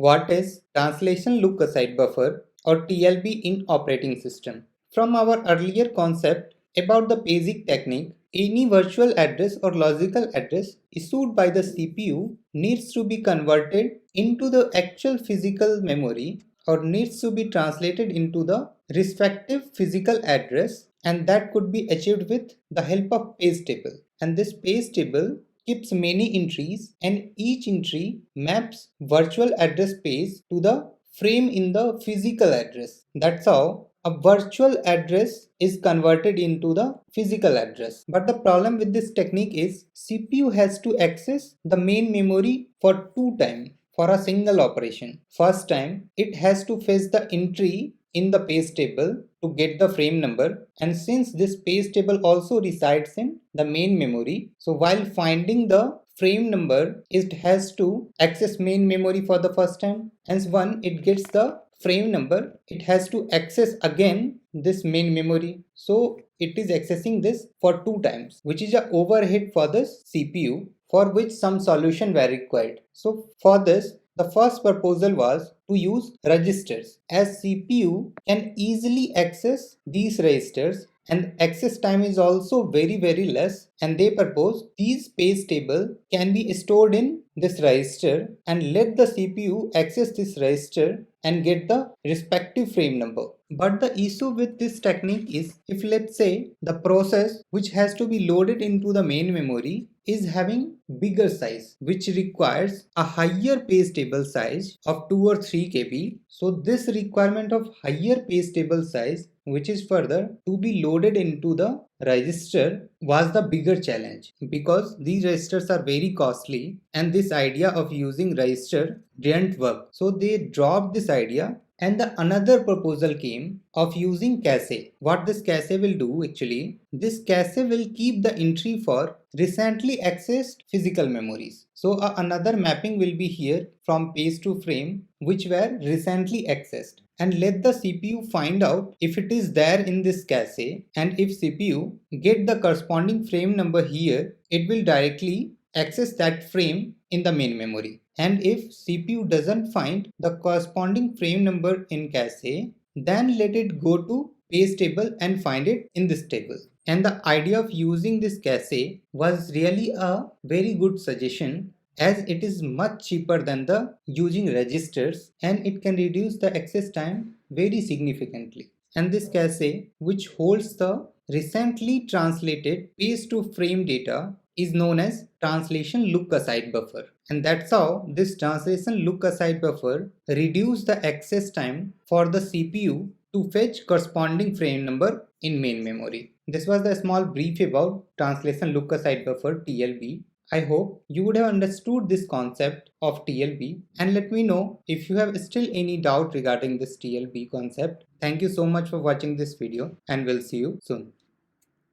What is Translation Look Aside Buffer or TLB in operating system? From our earlier concept about the basic technique, any virtual address or logical address issued by the CPU needs to be converted into the actual physical memory or needs to be translated into the respective physical address, and that could be achieved with the help of page table. And this page table keeps many entries, and each entry maps virtual address space to the frame in the physical address. That's how a virtual address is converted into the physical address. But the problem with this technique is CPU has to access the main memory for two times for a single operation. First time it has to fetch the entry in the page table to get the frame number, and since this page table also resides in the main memory, so while finding the frame number it has to access main memory for the first time, and once it gets the frame number it has to access again this main memory. So it is accessing this for two times, which is a overhead for the CPU, for which some solution were required. So for this, the first proposal was to use registers, as CPU can easily access these registers and access time is also very less, and they propose these page table can be stored in this register and let the CPU access this register and get the respective frame number. But the issue with this technique is, if let's say the process which has to be loaded into the main memory is having bigger size, which requires a higher page table size of 2 or 3 KB. So this requirement of higher page table size, which is further to be loaded into the register, was the bigger challenge, because these registers are very costly and this idea of using register didn't work. So they dropped this idea, and the another proposal came of using cache. What this cache will do actually, this cache will keep the entry for recently accessed physical memories. So another mapping will be here from page to frame which were recently accessed, and let the CPU find out if it is there in this cache, and if CPU get the corresponding frame number here, it will directly access that frame in the main memory. And if CPU doesn't find the corresponding frame number in cache, then let it go to page table and find it in this table. And the idea of using this cache was really a very good suggestion, as it is much cheaper than the using registers and it can reduce the access time very significantly. And this cache, which holds the recently translated page to frame data, is known as translation look aside buffer. And that's how this translation look aside buffer reduce the access time for the CPU to fetch corresponding frame number in main memory. This was the small brief about translation look aside buffer TLB. I hope you would have understood this concept of TLB, and let me know if you have still any doubt regarding this TLB concept. Thank you so much for watching this video, and we'll see you soon.